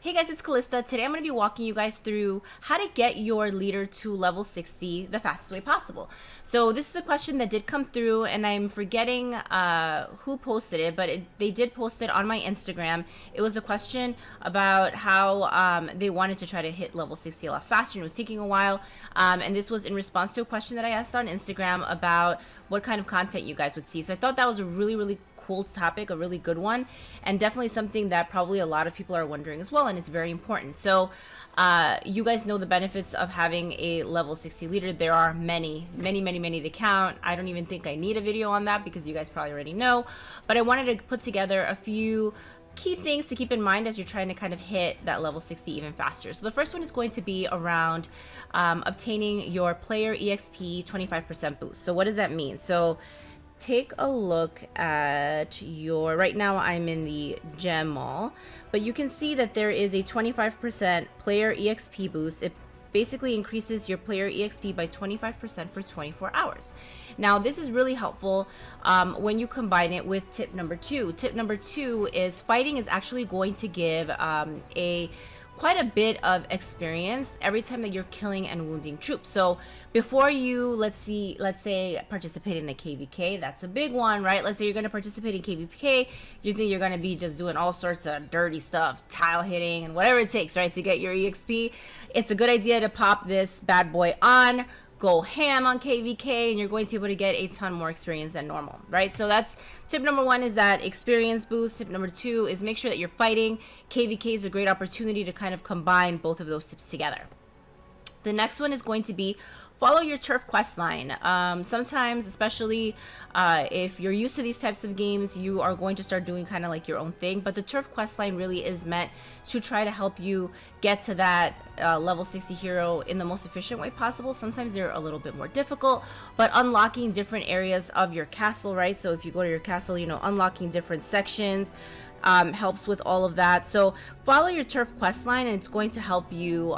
Hey guys, it's Calysta. Today I'm going to be walking you guys through how to get your leader to level 60 the fastest way possible. So this is a question that did come through, and I'm forgetting who posted it, but they did post it on my Instagram. It was a question about how they wanted to try to hit level 60 a lot faster, and it was taking a while. And this was in response to a question that I asked on Instagram about what kind of content you guys would see. So I thought that was a really cool topic, a really good one, and definitely something that probably a lot of people are wondering as well, and it's very important. So you guys know the benefits of having a level 60 leader. There are many to count. I don't even think I need a video on that because you guys probably already know, but I wanted to put together a few key things to keep in mind as you're trying to kind of hit that level 60 even faster. So the first one is going to be around obtaining your player EXP 25% boost. So what does that mean? So take a look at your, right now I'm in the gem mall, but you can see that there is a 25% player EXP boost. It basically increases your player EXP by 25% for 24 hours. Now this is really helpful when you combine it with tip number 2. Tip number 2 is fighting is actually going to give quite a bit of experience every time that you're killing and wounding troops. So before you, let's say participate in a KVK, that's a big one, right? Let's say you're going to participate in KVK, you think you're going to be just doing all sorts of dirty stuff, tile hitting and whatever it takes, right, to get your EXP. It's a good idea to pop this bad boy on, go ham on KVK, and you're going to be able to get a ton more experience than normal, right? So that's tip number 1, is that experience boost. Tip number 2 is make sure that you're fighting. KVK is a great opportunity to kind of combine both of those tips together. The next one is going to be follow your turf quest line. Sometimes, especially if you're used to these types of games, you are going to start doing kind of like your own thing, but the turf quest line really is meant to try to help you get to that level 60 hero in the most efficient way possible. Sometimes they're a little bit more difficult, but unlocking different areas of your castle, right? So if you go to your castle, you know, unlocking different sections helps with all of that. So follow your turf quest line, and it's going to help you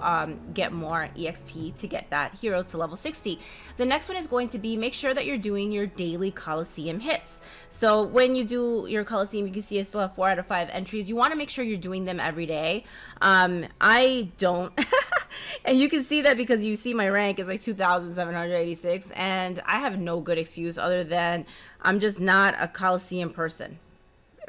get more EXP to get that hero to level 60. The next one is going to be make sure that you're doing your daily Coliseum hits. So when you do your Coliseum, you can see I still have 4 out of 5 entries. You want to make sure you're doing them every day. I don't. And you can see that because you see my rank is like 2,786, and I have no good excuse other than I'm just not a Coliseum person.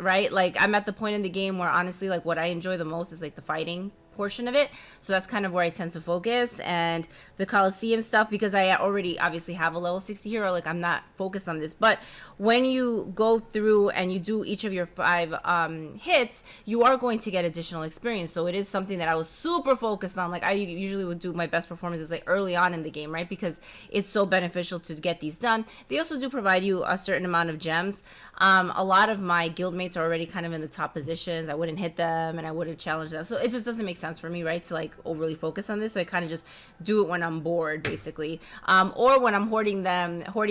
Right? Like, I'm at the point in the game where honestly, like, what I enjoy the most is like the fighting portion of it. So that's kind of where I tend to focus, and the Coliseum stuff, because I already obviously have a level 60 hero, like I'm not focused on this. But when you go through and you do each of your 5 hits, you are going to get additional experience. So it is something that I was super focused on. Like, I usually would do my best performances like early on in the game, right? Because it's so beneficial to get these done. They also do provide you a certain amount of gems. A lot of my guildmates are already kind of in the top positions. I wouldn't hit them and I wouldn't challenge them. So it just doesn't make sense for me, right, to like overly focus on this. So I kind of just do it when I'm bored, basically. Or when I'm hoarding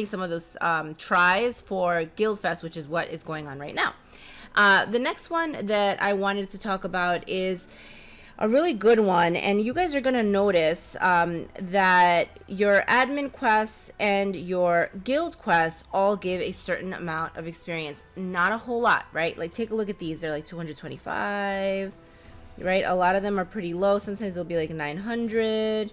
some of those tries for Guild Fest, which is what is going on right now. The next one that I wanted to talk about is a really good one, and you guys are going to notice that your admin quests and your guild quests all give a certain amount of experience. Not a whole lot, right? Like, take a look at these. They're like 225, right? A lot of them are pretty low. Sometimes they'll be like 900.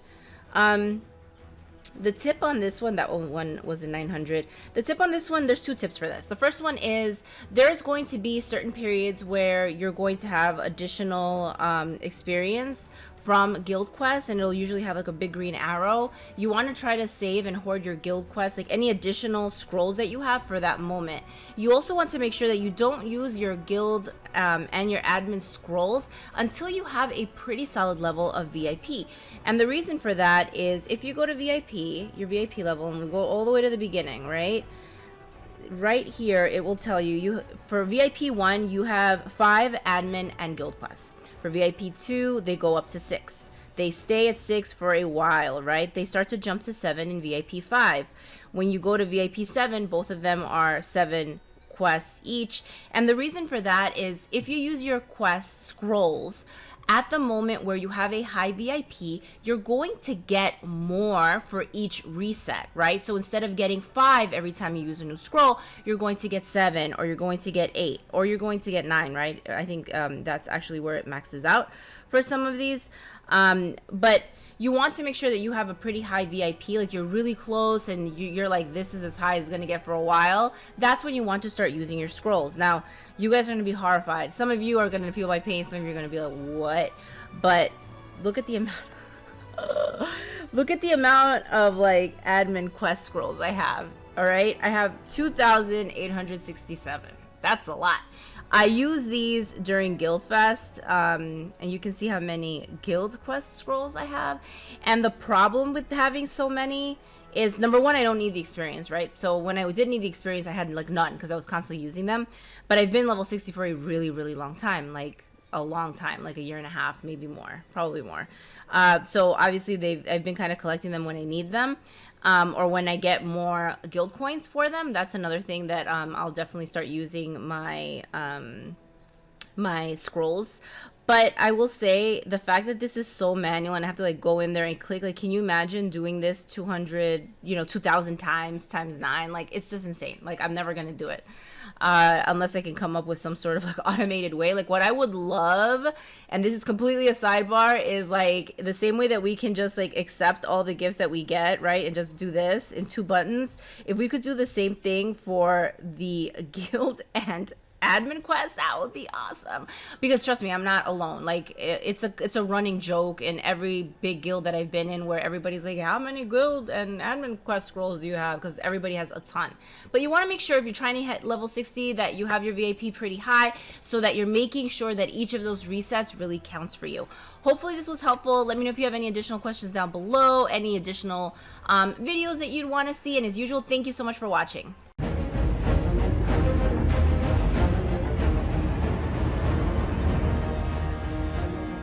The tip on this one, that one was a 900. The tip on this one, there's 2 tips for this. The first one is there's going to be certain periods where you're going to have additional experience from guild quests, and it'll usually have like a big green arrow. You want to try to save and hoard your guild quests, like any additional scrolls that you have, for that moment. You also want to make sure that you don't use your guild and your admin scrolls until you have a pretty solid level of VIP. And the reason for that is if you go to VIP, your VIP level, and we go all the way to the beginning, right here, it will tell you for VIP 1 you have 5 admin and guild quests. For VIP 2, they go up to 6. They stay at 6 for a while, right? They start to jump to 7 in VIP 5. When you go to VIP 7, both of them are 7 quests each. And the reason for that is if you use your quest scrolls at the moment where you have a high VIP, you're going to get more for each reset, right? So instead of getting 5 every time you use a new scroll, you're going to get 7, or you're going to get 8, or you're going to get 9, right? I think that's actually where it maxes out for some of these. But you want to make sure that you have a pretty high VIP, like you're really close and you're like, this is as high as it's gonna get for a while. That's when you want to start using your scrolls. Now, you guys are gonna be horrified. Some of you are gonna feel my pain, some of you are gonna be like, what? But look at the amount look at the amount of like admin quest scrolls I have. All right, I have 2,867. That's a lot. I use these during Guild Fest, and you can see how many guild quest scrolls I have. And the problem with having so many is, number one, I don't need the experience, right? So when I did need the experience, I had like none because I was constantly using them. But I've been level 60 for a really, really long time, like a long time, like a year and a half, maybe more, probably more. So obviously I've been kind of collecting them when I need them. Or when I get more guild coins for them. That's another thing that I'll definitely start using my my scrolls. But I will say the fact that this is so manual and I have to like go in there and click, like, can you imagine doing this 200, 2,000 times 9? Like, it's just insane. Like, I'm never gonna do it unless I can come up with some sort of like automated way. Like, what I would love, and this is completely a sidebar, is like the same way that we can just like accept all the gifts that we get, right, and just do this in 2 buttons. If we could do the same thing for the guild and admin quest, that would be awesome. Because trust me, I'm not alone. Like, it's a running joke in every big guild that I've been in, where everybody's like, how many guild and admin quest scrolls do you have? Because everybody has a ton. But you want to make sure, if you're trying to hit level 60, that you have your VIP pretty high, so that you're making sure that each of those resets really counts for you. Hopefully this was helpful. Let me know if you have any additional questions down below, any additional videos that you'd want to see, and as usual, thank you so much for watching.